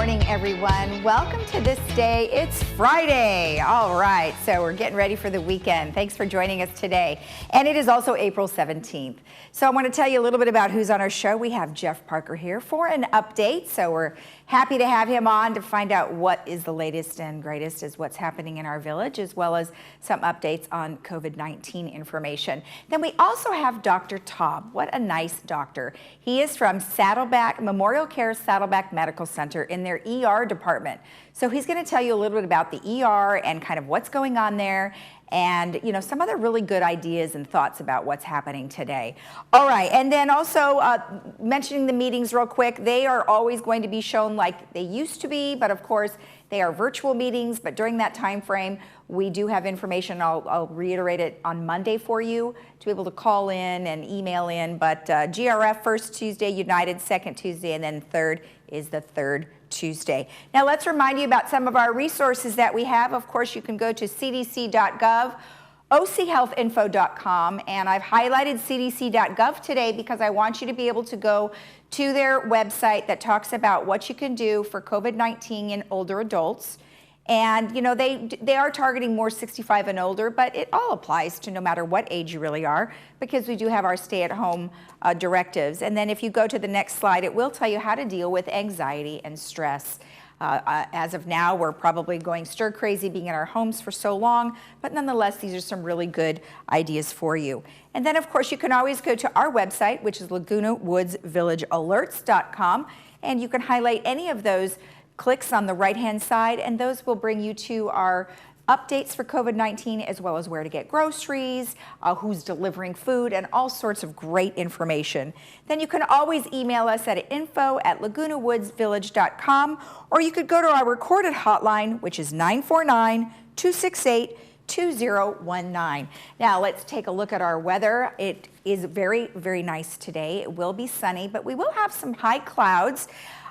morning, everyone. Welcome to This Day. It's Friday. All right, so we're getting ready for the weekend. Thanks for joining us today. And it is also April 17th. So I want to tell you a little bit about who's on our show. We have Jeff Parker here for an update. So we're happy to have him on to find out what is the latest and greatest is what's happening in our village, as well as some updates on COVID-19 information. Then we also have Dr. Taub. What a nice doctor. He is from Saddleback Memorial Care Saddleback Medical Center in their ER department. So he's going to tell you a little bit about the ER and kind of what's going on there, and some other really good ideas and thoughts about what's happening today. All right, and then also mentioning the meetings real quick, they are always going to be shown like they used to be, but of course they are virtual meetings, but during that time frame, we do have information. I'll reiterate it on Monday for you to be able to call in and email in, but GRF first Tuesday, United second Tuesday, and then third is the third Tuesday. Now let's remind you about some of our resources that we have. Of course, you can go to cdc.gov, ochealthinfo.com, and I've highlighted cdc.gov today because I want you to be able to go to their website that talks about what you can do for COVID-19 in older adults. And they are targeting more 65 and older, but it all applies to no matter what age you really are, because we do have our stay-at-home directives. And then if you go to the next slide, it will tell you how to deal with anxiety and stress. As of now, we're probably going stir crazy being in our homes for so long, but nonetheless, these are some really good ideas for you. And then, of course, you can always go to our website, which is Laguna Woods Village Alerts.com, and you can highlight any of those clicks on the right-hand side, and those will bring you to our updates for COVID-19, as well as where to get groceries, who's delivering food, and all sorts of great information. Then you can always email us at info@lagunawoodsvillage.com, or you could go to our recorded hotline, which is 949-268-2019. Now let's take a look at our weather. It is very, very nice today. It will be sunny, but we will have some high clouds.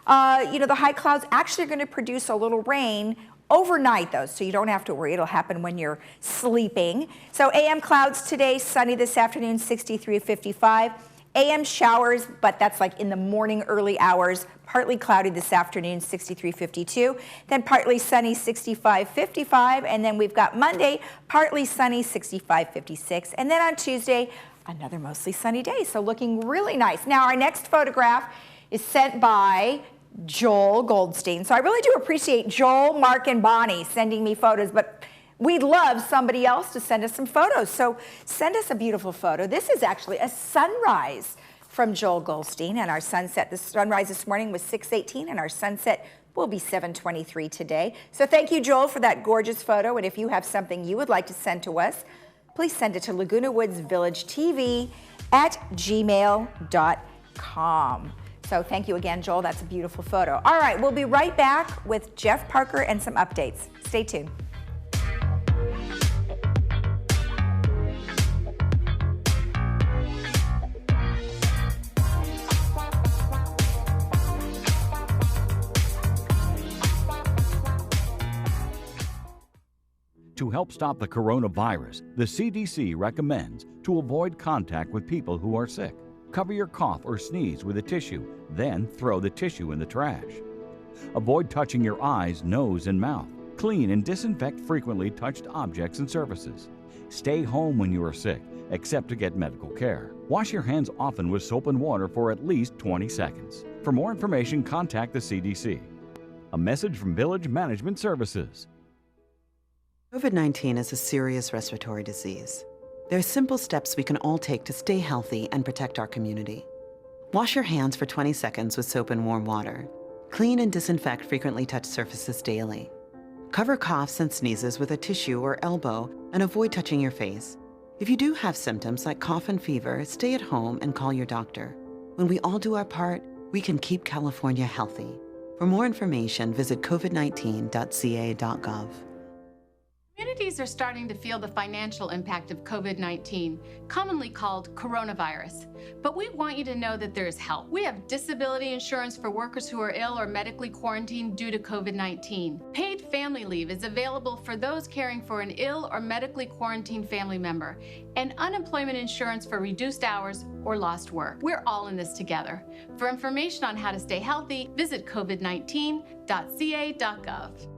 The high clouds actually are going to produce a little rain overnight, though, so you don't have to worry. It'll happen when you're sleeping. So AM clouds today, sunny this afternoon, 63 to 55. AM showers, but that's like in the morning, early hours. Partly cloudy this afternoon, 63, 52. Then partly sunny, 65, 55. And then we've got Monday, partly sunny, 65, 56. And then on Tuesday, another mostly sunny day. So looking really nice. Now, our next photograph is sent by Joel Goldstein. So I really do appreciate Joel, Mark, and Bonnie sending me photos, but we'd love somebody else to send us some photos. So send us a beautiful photo. This is actually a sunrise from Joel Goldstein, and our sunset, the sunrise this morning was 6:18, and our sunset will be 7:23 today. So thank you, Joel, for that gorgeous photo, and if you have something you would like to send to us, please send it to Laguna Woods Village TV at gmail.com. So thank you again, Joel. That's a beautiful photo. All right, we'll be right back with Jeff Parker and some updates. Stay tuned. To help stop the coronavirus, the CDC recommends to avoid contact with people who are sick. Cover your cough or sneeze with a tissue, then throw the tissue in the trash. Avoid touching your eyes, nose, and mouth. Clean and disinfect frequently touched objects and surfaces. Stay home when you are sick, except to get medical care. Wash your hands often with soap and water for at least 20 seconds. For more information, contact the CDC. A message from Village Management Services. COVID-19 is a serious respiratory disease. There are simple steps we can all take to stay healthy and protect our community. Wash your hands for 20 seconds with soap and warm water. Clean and disinfect frequently touched surfaces daily. Cover coughs and sneezes with a tissue or elbow and avoid touching your face. If you do have symptoms like cough and fever, stay at home and call your doctor. When we all do our part, we can keep California healthy. For more information, visit covid19.ca.gov. Communities are starting to feel the financial impact of COVID-19, commonly called coronavirus. But we want you to know that there is help. We have disability insurance for workers who are ill or medically quarantined due to COVID-19. Paid family leave is available for those caring for an ill or medically quarantined family member, and unemployment insurance for reduced hours or lost work. We're all in this together. For information on how to stay healthy, visit covid19.ca.gov.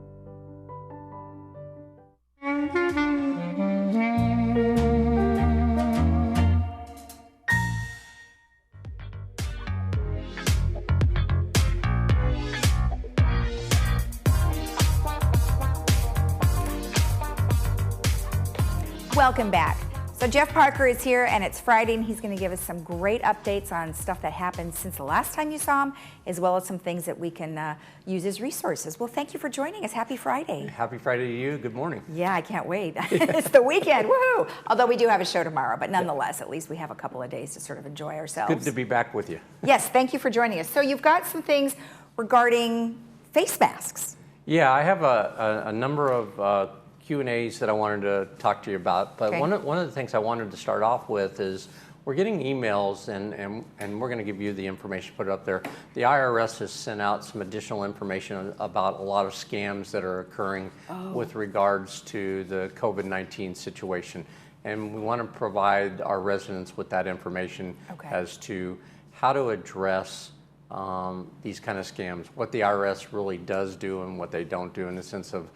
Welcome back. So Jeff Parker is here, and it's Friday, and he's going to give us some great updates on stuff that happened since the last time you saw him, as well as some things that we can use as resources. Well, thank you for joining us. Happy Friday. Happy Friday to you. Good morning. Yeah, I can't wait. It's the weekend. Woohoo! Although we do have a show tomorrow, but nonetheless, at least we have a couple of days to sort of enjoy ourselves. Good to be back with you. Yes, thank you for joining us. So you've got some things regarding face masks. Yeah, I have a number of Q&As that I wanted to talk to you about, but Okay. one of the things I wanted to start off with is we're getting emails, and we're going to give you the information, put it up there. The IRS has sent out some additional information about a lot of scams that are occurring with regards to the COVID-19 situation, and we want to provide our residents with that information as to how to address these kind of scams, what the IRS really does do and what they don't do, in the sense of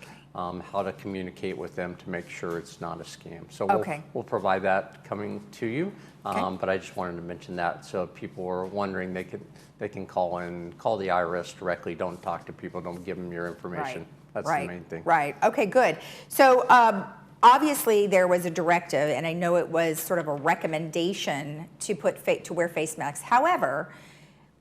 how to communicate with them to make sure it's not a scam. So we'll provide that coming to you, but I just wanted to mention that, so if people are wondering, they can call the IRS directly. Don't talk to people, don't give them your information. That's the main thing. Right, okay, good. So obviously there was a directive, and I know it was sort of a recommendation to wear face masks. However,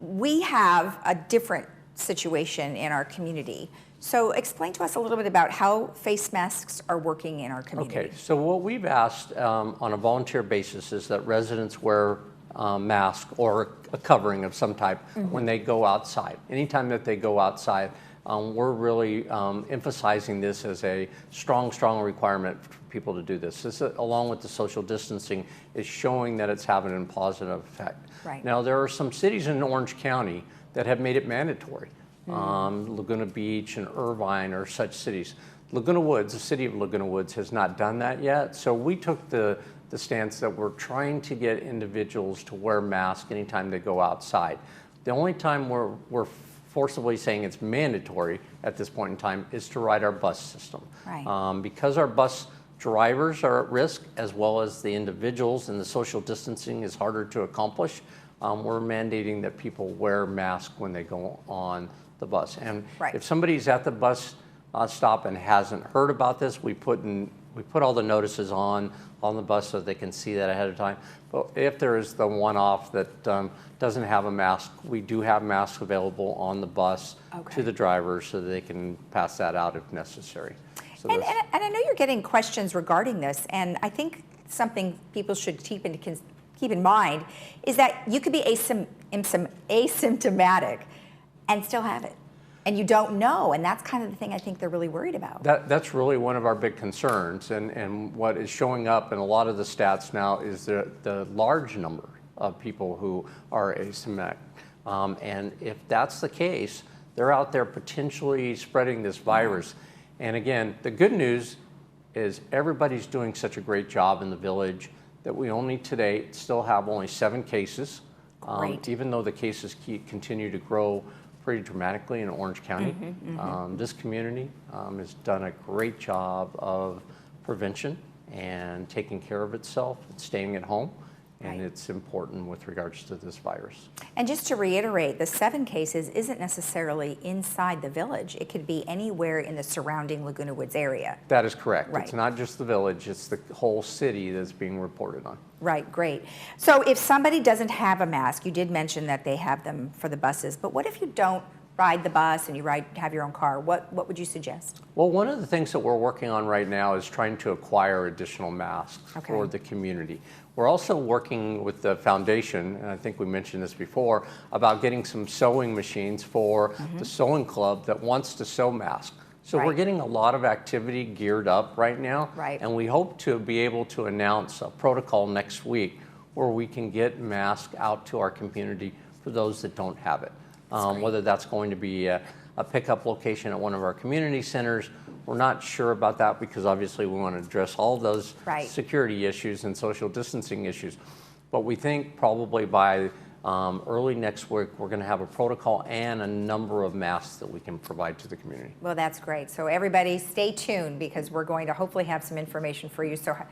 we have a different situation in our community. So explain to us a little bit about how face masks are working in our community. Okay, so what we've asked on a volunteer basis is that residents wear masks or a covering of some type when they go outside. Anytime that they go outside, we're really emphasizing this as a strong requirement for people to do this. This, along with the social distancing, is showing that it's having a positive effect. Right. Now, there are some cities in Orange County that have made it mandatory. Laguna Beach and Irvine are such cities. Laguna Woods, the city of Laguna Woods, has not done that yet. So we took the stance that we're trying to get individuals to wear masks anytime they go outside. The only time we're forcibly saying it's mandatory at this point in time is to ride our bus system. Right. Because our bus drivers are at risk, as well as the individuals, and the social distancing is harder to accomplish, we're mandating that people wear masks when they go on the bus. And if somebody's at the bus stop and hasn't heard about this, we put all the notices on the bus so they can see that ahead of time. But if there is the one-off that doesn't have a mask, we do have masks available on the bus to the drivers so that they can pass that out if necessary. So and I know you're getting questions regarding this, and I think something people should keep in mind is that you could be asymptomatic and still have it, and you don't know, and that's kind of the thing I think they're really worried about. That's really one of our big concerns, and what is showing up in a lot of the stats now is the large number of people who are asymptomatic, and if that's the case, they're out there potentially spreading this virus. And again, the good news is everybody's doing such a great job in the village that we only today still have only 7 cases, even though the cases continue to grow pretty dramatically in Orange County. This community has done a great job of prevention and taking care of itself and staying at home. And it's important with regards to this virus. And just to reiterate, the 7 cases isn't necessarily inside the village. It could be anywhere in the surrounding Laguna Woods area. That is correct. It's not just the village, it's the whole city that's being reported on. Right, great. So if somebody doesn't have a mask, you did mention that they have them for the buses, but what if you don't ride the bus and you have your own car? What would you suggest? Well, one of the things that we're working on right now is trying to acquire additional masks for the community. We're also working with the foundation, and I think we mentioned this before, about getting some sewing machines for the sewing club that wants to sew masks. So we're Right. getting a lot of activity geared up right now. Right. And we hope to be able to announce a protocol next week where we can get masks out to our community for those that don't have it. Whether that's going to be a pickup location at one of our community centers, we're not sure about that because obviously we want to address all those Right. security issues and social distancing issues. But we think probably by early next week, we're going to have a protocol and a number of masks that we can provide to the community. Well, that's great. So everybody stay tuned because we're going to hopefully have some information for you. So to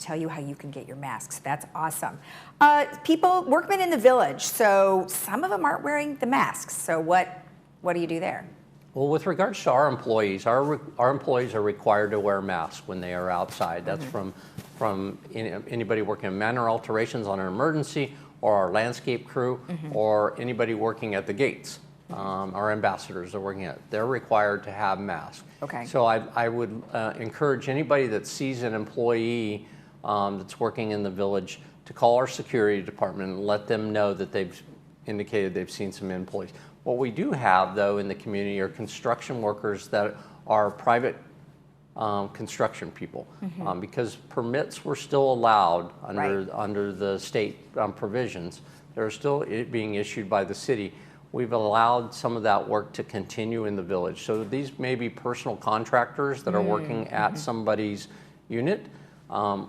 tell you how you can get your masks. That's awesome. Workmen in the village. So some of them aren't wearing the masks. So what do you do there? Well, with regards to our employees, our employees are required to wear masks when they are outside. That's from anybody working in manor alterations on an emergency, or our landscape crew, or anybody working at the gates. Our ambassadors are working at. They're required to have masks. Okay. So I would encourage anybody that sees an employee that's working in the village to call our security department and let them know that they've indicated they've seen some employees. What we do have, though, in the community are construction workers that are private construction people, because permits were still allowed under the state provisions. They're still being issued by the city. We've allowed some of that work to continue in the village. So these may be personal contractors that are working at somebody's unit.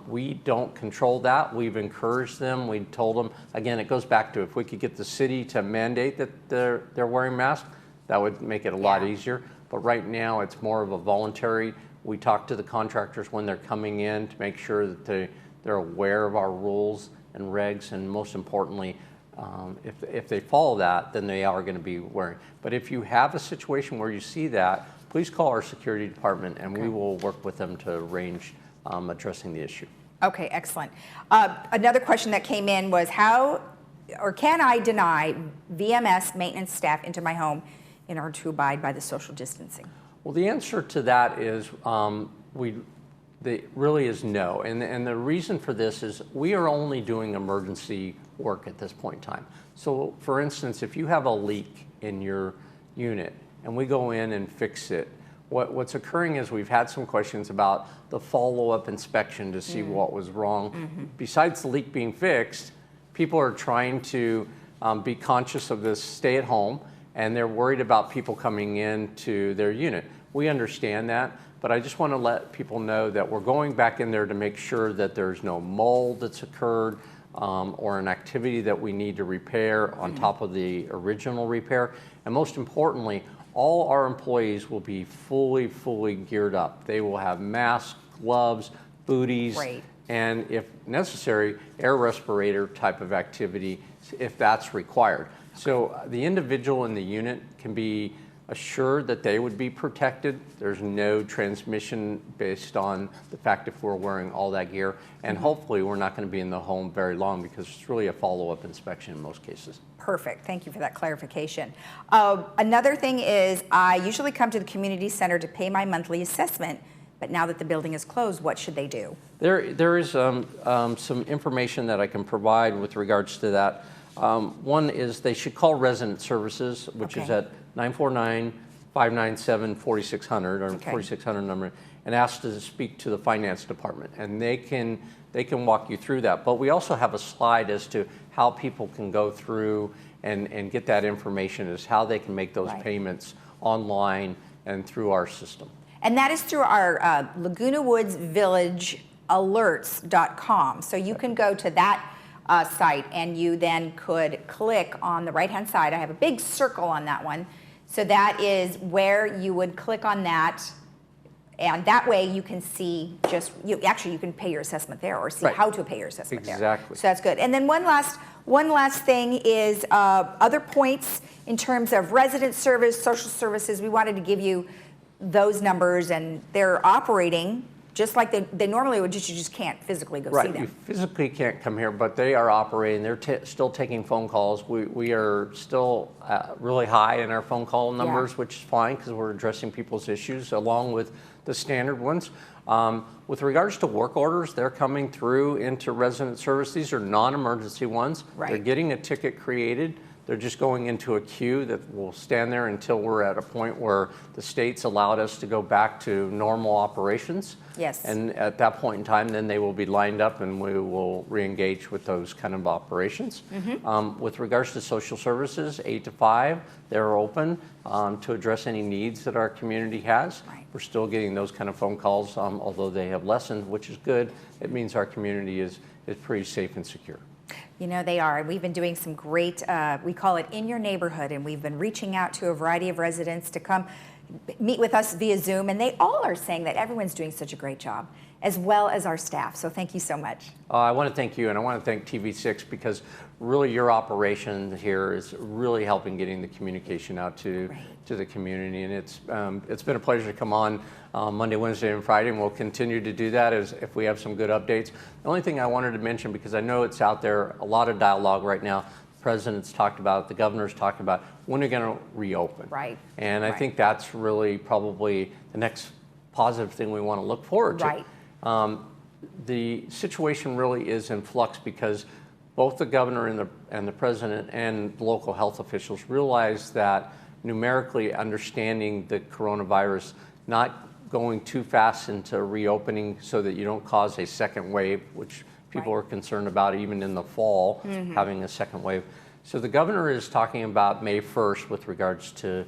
We don't control that. We've encouraged them. We told them, again, it goes back to if we could get the city to mandate that they're wearing masks, that would make it a lot easier. But right now, it's more of a voluntary. We talk to the contractors when they're coming in to make sure that they're aware of our rules and regs, and most importantly, if they follow that, then they are going to be wearing. But if you have a situation where you see that, please call our security department, and we will work with them to arrange addressing the issue. Okay, excellent. Another question that came in was can I deny VMS maintenance staff into my home in order to abide by the social distancing? Well, the answer to that is really is no. And the reason for this is we are only doing emergency work at this point in time. So for instance, if you have a leak in your unit and we go in and fix it, what's occurring is we've had some questions about the follow-up inspection to see what was wrong. Besides the leak being fixed, people are trying to be conscious of this stay at home, and they're worried about people coming into their unit. We understand that, but I just want to let people know that we're going back in there to make sure that there's no mold that's occurred or an activity that we need to repair on top of the original repair. And most importantly, all our employees will be fully geared up. They will have masks, gloves, booties, and if necessary, air respirator type of activity if that's required. So the individual in the unit can be assured that they would be protected. There's no transmission based on the fact if we're wearing all that gear. And hopefully we're not going to be in the home very long because it's really a follow-up inspection in most cases. Perfect. Thank you for that clarification. Another thing is I usually come to the community center to pay my monthly assessment, but now that the building is closed, what should they do? There is some information that I can provide with regards to that. One is they should call Resident Services, which is at 949-597-4600 or 4600 number, and ask to speak to the finance department, and they can walk you through that. But we also have a slide as to how people can go through and get that information, as how they can make those payments online and through our system. And that is through our Laguna Woods Village alerts.com. So you can go to that site, and you then could click on the right-hand side. I have a big circle on that one. So that is where you would click on that, and that way you can see you can pay your assessment there, or see how to pay your assessment there. Exactly. So that's good. And then one last thing is other points in terms of resident service, social services. We wanted to give you those numbers, and they're operating just like they normally would. You just can't physically go see them. You physically can't come here, but they are operating. They're still taking phone calls. We are still really high in our phone call numbers, which is fine because we're addressing people's issues along with the standard ones. With regards to work orders, they're coming through into resident service. These are non-emergency ones. They're getting a ticket created. They're just going into a queue that will stand there until we're at a point where the state's allowed us to go back to normal operations. Yes. And at that point in time, then they will be lined up and we will re-engage with those kind of operations. With regards to social services, 8 to 5, they're open to address any needs that our community has. Right. We're still getting those kind of phone calls, although they have lessened, which is good. It means our community is pretty safe and secure. You know, they are. We've been doing some great, we call it In Your Neighborhood, and we've been reaching out to a variety of residents to come meet with us via Zoom, and they all are saying that everyone's doing such a great job, as well as our staff. So thank you so much. I want to thank you, and I want to thank TV6 because really your operation here is really helping getting the communication out to the community, and it's been a pleasure to come on Monday, Wednesday, and Friday, and we'll continue to do that as if we have some good updates. The only thing I wanted to mention, because I know it's out there, a lot of dialogue right now, the president's talked about, the governor's talked about, when are going to reopen? Right. And I think that's really probably the next positive thing we want to look forward to. Right. The situation really is in flux because both the governor and the president and the local health officials realize that numerically understanding the coronavirus, not going too fast into reopening so that you don't cause a second wave, which people are concerned about even in the fall, having a second wave. So the governor is talking about May 1st with regards to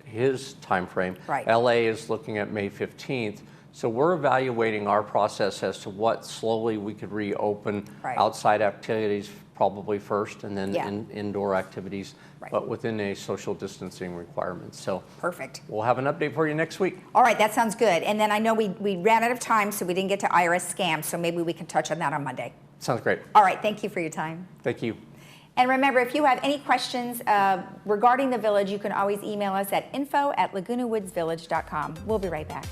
his time frame. Right. LA is looking at May 15th. So we're evaluating our process as to what slowly we could reopen outside activities probably first, and then indoor activities, but within a social distancing requirement. So perfect. We'll have an update for you next week. All right, that sounds good. And then I know we ran out of time, so we didn't get to IRS scams, so maybe we can touch on that on Monday. Sounds great. All right, thank you for your time. Thank you. And remember, if you have any questions regarding the village, you can always email us at info@lagunawoodsvillage.com. We'll be right back.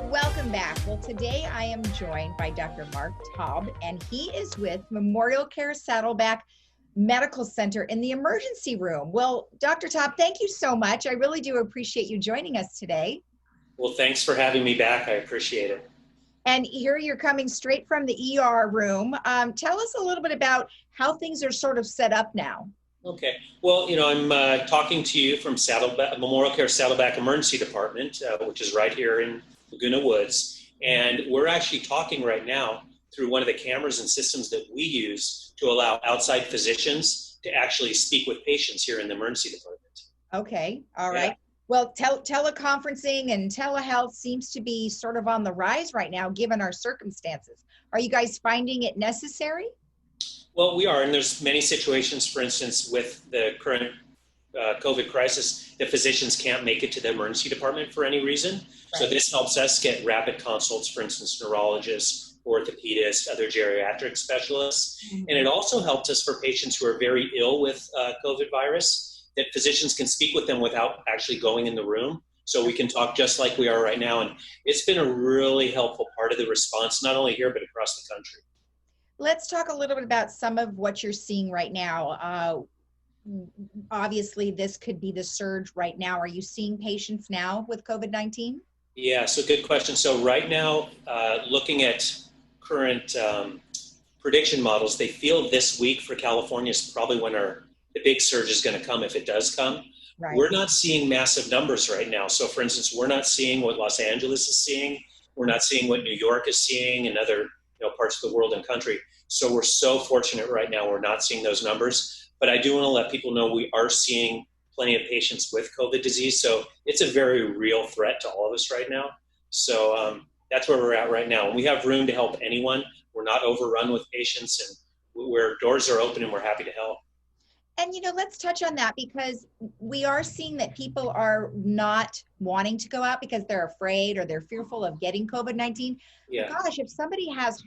Welcome back. Well, today I am joined by Dr. Mark Taub, and he is with Memorial Care Saddleback Medical Center in the emergency room. Well, Dr. Taub, thank you so much. I really do appreciate you joining us today. Well, thanks for having me back. I appreciate it. And here you're coming straight from the ER room. Tell us a little bit about how things are sort of set up now. Okay. Well, I'm talking to you from Memorial Care Saddleback Emergency Department, which is right here in Laguna Woods. And we're actually talking right now through one of the cameras and systems that we use to allow outside physicians to actually speak with patients here in the emergency department. Okay. All right. Well, teleconferencing and telehealth seems to be sort of on the rise right now, given our circumstances. Are you guys finding it necessary? Well, we are, and there's many situations, for instance, with the current COVID crisis, that physicians can't make it to the emergency department for any reason. Right. So this helps us get rapid consults, for instance, neurologists, orthopedists, other geriatric specialists. Mm-hmm. And it also helps us for patients who are very ill with COVID virus, that physicians can speak with them without actually going in the room. So we can talk just like we are right now. And it's been a really helpful part of the response, not only here, but across the country. Let's talk a little bit about some of what you're seeing right now. Obviously, this could be the surge right now. Are you seeing patients now with COVID-19? Yeah, so good question. So right now, looking at current prediction models, they feel this week for California is probably when the big surge is going to come, if it does come. Right. We're not seeing massive numbers right now. So for instance, we're not seeing what Los Angeles is seeing. We're not seeing what New York is seeing and other parts of the world and country. So we're so fortunate right now we're not seeing those numbers. But I do want to let people know we are seeing plenty of patients with COVID disease. So it's a very real threat to all of us right now. So that's where we're at right now. And we have room to help anyone. We're not overrun with patients, and where doors are open and we're happy to help. And, let's touch on that, because we are seeing that people are not wanting to go out because they're afraid or they're fearful of getting COVID-19. Yeah. Gosh, if somebody has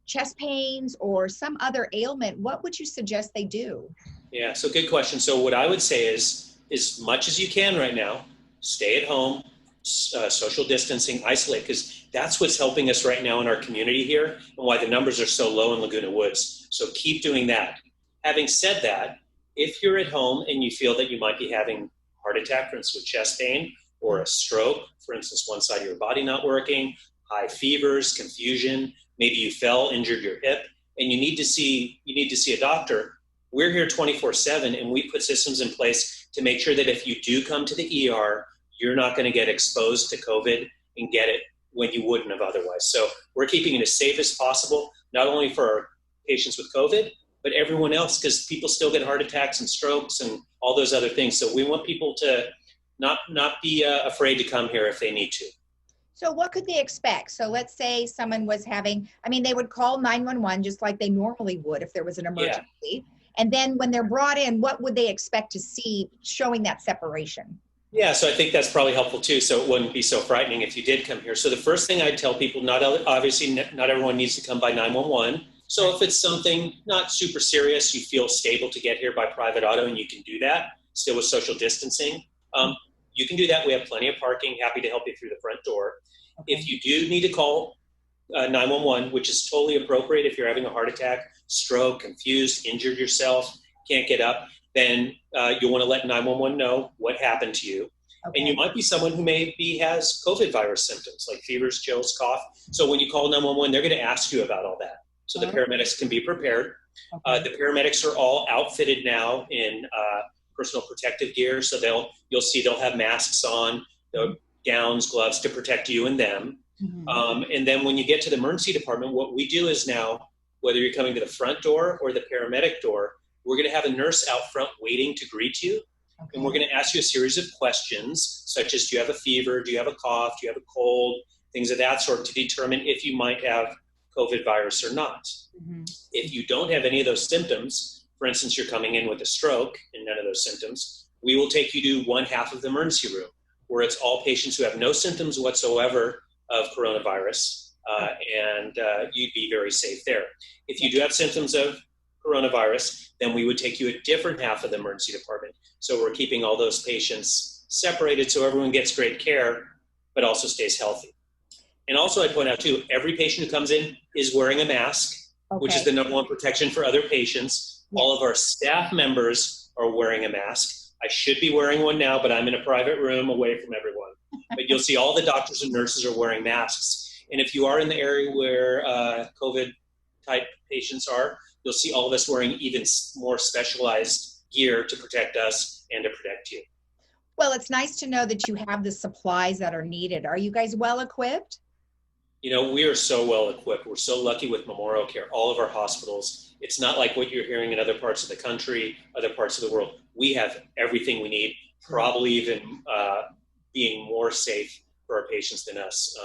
chest pains or some other ailment, what would you suggest they do? Yeah, so good question. So what I would say is as much as you can right now, stay at home, social distancing, isolate, because that's what's helping us right now in our community here and why the numbers are so low in Laguna Woods. So keep doing that. Having said that, if you're at home and you feel that you might be having a heart attack, for instance, with chest pain, or a stroke, for instance, one side of your body not working, high fevers, confusion, maybe you fell, injured your hip, and you need to see a doctor, we're here 24/7, and we put systems in place to make sure that if you do come to the ER, you're not going to get exposed to COVID and get it when you wouldn't have otherwise. So we're keeping it as safe as possible, not only for our patients with COVID, but everyone else, because people still get heart attacks and strokes and all those other things. So we want people to not be afraid to come here if they need to. So what could they expect? So let's say someone was having, they would call 911 just like they normally would if there was an emergency. Yeah. And then when they're brought in, what would they expect to see showing that separation? Yeah, so I think that's probably helpful too, so it wouldn't be so frightening if you did come here. So the first thing I'd tell people, not everyone needs to come by 911. So if it's something not super serious, you feel stable to get here by private auto, and you can do that, still with social distancing, you can do that. We have plenty of parking, happy to help you through the front door. Okay. If you do need to call 911, which is totally appropriate if you're having a heart attack, stroke, confused, injured yourself, can't get up, then you'll want to let 911 know what happened to you. Okay. And you might be someone who maybe has COVID virus symptoms like fevers, chills, cough. So when you call 911, they're going to ask you about all that. So the paramedics can be prepared. Okay. The paramedics are all outfitted now in personal protective gear. So you'll see they'll have masks on, gowns, gloves to protect you and them. Mm-hmm. And then when you get to the emergency department, what we do is now, whether you're coming to the front door or the paramedic door, we're going to have a nurse out front waiting to greet you. Okay. And we're going to ask you a series of questions, such as, do you have a fever? Do you have a cough? Do you have a cold? Things of that sort, to determine if you might have COVID virus or not. Mm-hmm. If you don't have any of those symptoms, for instance, you're coming in with a stroke and none of those symptoms, we will take you to one half of the emergency room, where it's all patients who have no symptoms whatsoever of coronavirus, and you'd be very safe there. If you do have symptoms of coronavirus, then we would take you a different half of the emergency department. So we're keeping all those patients separated so everyone gets great care, but also stays healthy. And also I'd point out too, every patient who comes in is wearing a mask, which is the number one protection for other patients. Yes. All of our staff members are wearing a mask. I should be wearing one now, but I'm in a private room away from everyone. But you'll see all the doctors and nurses are wearing masks. And if you are in the area where COVID type patients are, you'll see all of us wearing even more specialized gear to protect us and to protect you. Well, it's nice to know that you have the supplies that are needed. Are you guys well equipped? We are so well equipped. We're so lucky with Memorial Care, all of our hospitals. It's not like what you're hearing in other parts of the country, other parts of the world. We have everything we need, probably even being more safe for our patients than us.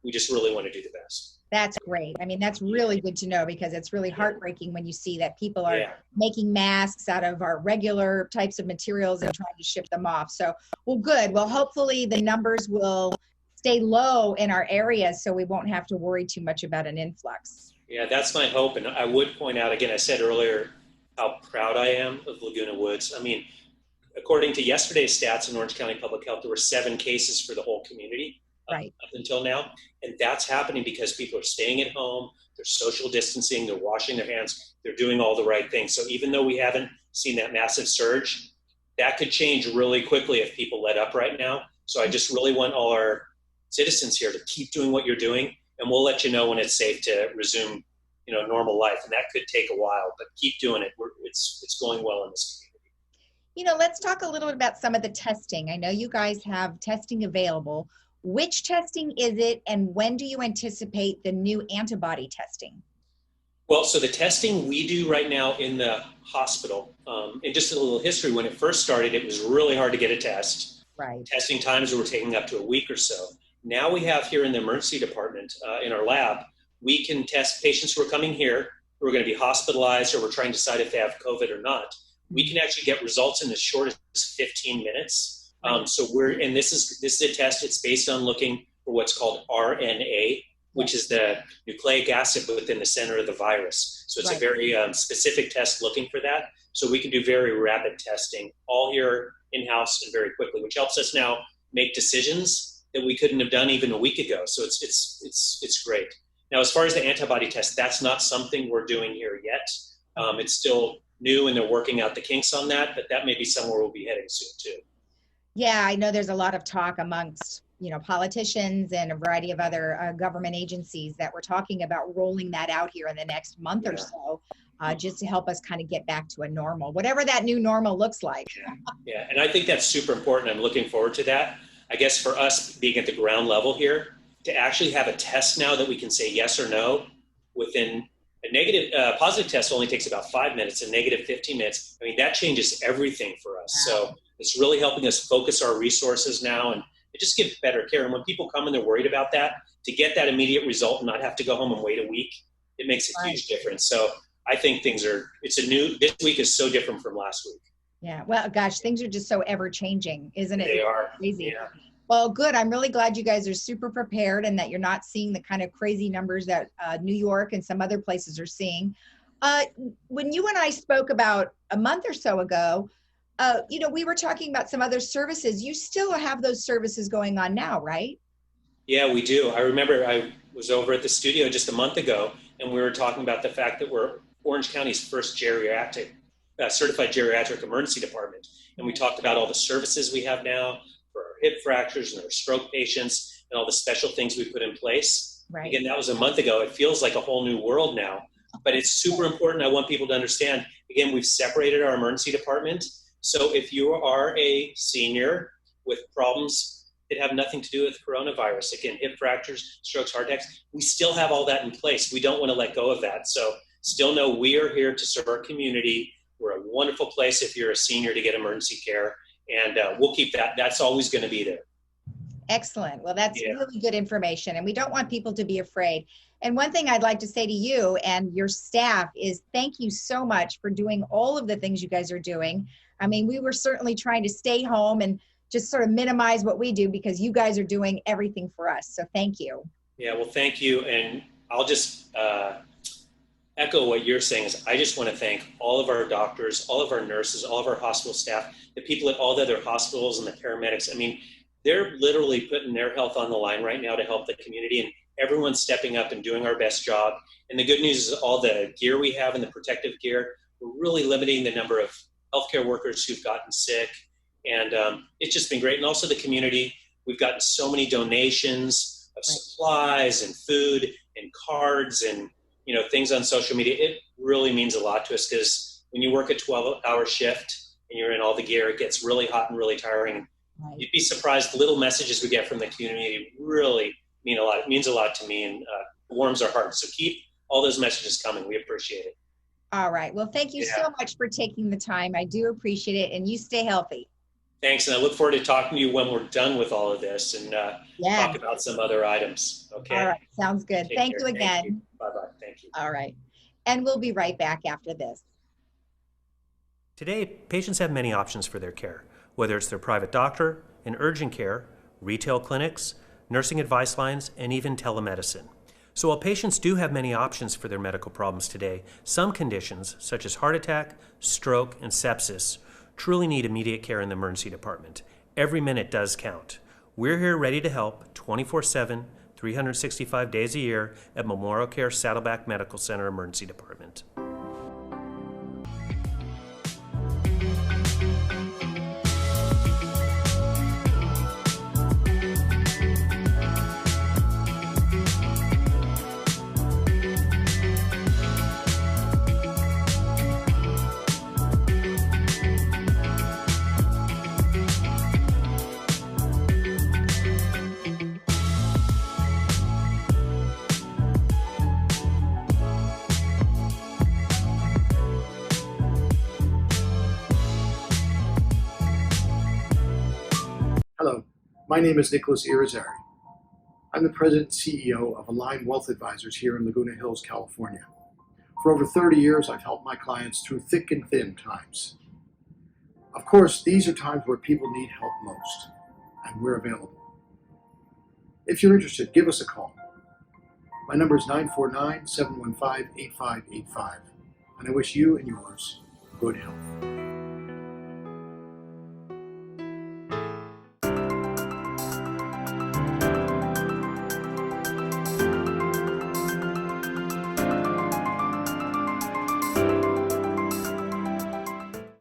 We just really want to do the best. That's great. That's really good to know, because it's really heartbreaking when you see that people are making masks out of our regular types of materials and trying to ship them off. So, well, good. Well, hopefully the numbers will stay low in our areas so we won't have to worry too much about an influx. Yeah, that's my hope. And I would point out, again, I said earlier how proud I am of Laguna Woods. According to yesterday's stats in Orange County Public Health, there were 7 cases for the whole community up until now. And that's happening because people are staying at home, they're social distancing, they're washing their hands, they're doing all the right things. So even though we haven't seen that massive surge, that could change really quickly if people let up right now. So I just really want all our citizens here to keep doing what you're doing, and we'll let you know when it's safe to resume, normal life. And that could take a while, but keep doing it. It's going well in this community. Let's talk a little bit about some of the testing. I know you guys have testing available. Which testing is it, and when do you anticipate the new antibody testing? Well, so the testing we do right now in the hospital, and just a little history, when it first started, it was really hard to get a test. Right. Testing times were taking up to a week or so. Now we have here in the emergency department, in our lab, we can test patients who are coming here, who are going to be hospitalized, or we're trying to decide if they have COVID or not. We can actually get results in as short as 15 minutes. And this is a test. It's based on looking for what's called RNA, which is the nucleic acid within the center of the virus. So it's a very specific test looking for that. So we can do very rapid testing all here in-house and very quickly, which helps us now make decisions that we couldn't have done even a week ago. So it's great. Now, as far as the antibody test, that's not something we're doing here yet. It's still new and they're working out the kinks on that, but that may be somewhere we'll be heading soon too. Yeah, I know there's a lot of talk amongst, politicians and a variety of other government agencies that we're talking about rolling that out here in the next month or so, just to help us kind of get back to a normal, whatever that new normal looks like. Yeah, and I think that's super important. I'm looking forward to that. I guess for us being at the ground level here, to actually have a test now that we can say yes or no within a positive test only takes about 5 minutes, a negative 15 minutes. I mean, that changes everything for us. Wow. So it's really helping us focus our resources now and just give better care. And when people come and they're worried about that, to get that immediate result and not have to go home and wait a week, it makes a huge difference. So I think this week is so different from last week. Yeah, well, gosh, things are just so ever changing, isn't it? They are. Crazy. Yeah. Well, good. I'm really glad you guys are super prepared and that you're not seeing the kind of crazy numbers that New York and some other places are seeing. When you and I spoke about a month or so ago, we were talking about some other services. You still have those services going on now, right? Yeah, we do. I remember I was over at the studio just a month ago, and we were talking about the fact that we're Orange County's first certified geriatric emergency department. And we talked about all the services we have now for our hip fractures and our stroke patients and all the special things we put in place. Right. Again, that was a month ago. It feels like a whole new world now, but it's super important. I want people to understand, again, we've separated our emergency department. So if you are a senior with problems that have nothing to do with coronavirus, again, hip fractures, strokes, heart attacks, we still have all that in place. We don't want to let go of that. So still know we are here to serve our community. We're a wonderful place if you're a senior to get emergency care, and we'll keep that. That's always going to be there. Excellent. Well, that's really good information, and we don't want people to be afraid. And one thing I'd like to say to you and your staff is thank you so much for doing all of the things you guys are doing. I mean, we were certainly trying to stay home and just sort of minimize what we do because you guys are doing everything for us. So thank you. Yeah, well, thank you. And I'll just echo what you're saying is I just want to thank all of our doctors, all of our nurses, all of our hospital staff, the people at all the other hospitals and the paramedics. I mean, they're literally putting their health on the line right now to help the community, and everyone's stepping up and doing our best job. And the good news is all the gear we have and the protective gear, we're really limiting the number of healthcare workers who've gotten sick. And it's just been great. And also the community, we've gotten so many donations of supplies and food and cards and, things on social media. It really means a lot to us because when you work a 12-hour shift and you're in all the gear, it gets really hot and really tiring. Right. You'd be surprised. The little messages we get from the community really mean a lot. It means a lot to me and warms our hearts. So keep all those messages coming. We appreciate it. All right. Well, thank you so much for taking the time. I do appreciate it. And you stay healthy. Thanks. And I look forward to talking to you when we're done with all of this and talk about some other items. Okay. All right. Sounds good. Thank you again. Thank you. Bye-bye. Thank you. All right. And we'll be right back after this. Today, patients have many options for their care, whether it's their private doctor, in urgent care, retail clinics, nursing advice lines, and even telemedicine. So while patients do have many options for their medical problems today, some conditions, such as heart attack, stroke, and sepsis, truly need immediate care in the emergency department. Every minute does count. We're here ready to help 24/7, 365 days a year at Memorial Care Saddleback Medical Center Emergency Department. Hello, my name is Nicholas Irizarry. I'm the President and CEO of Align Wealth Advisors here in Laguna Hills, California. For over 30 years, I've helped my clients through thick and thin times. Of course, these are times where people need help most, and we're available. If you're interested, give us a call. My number is 949-715-8585, and I wish you and yours good health.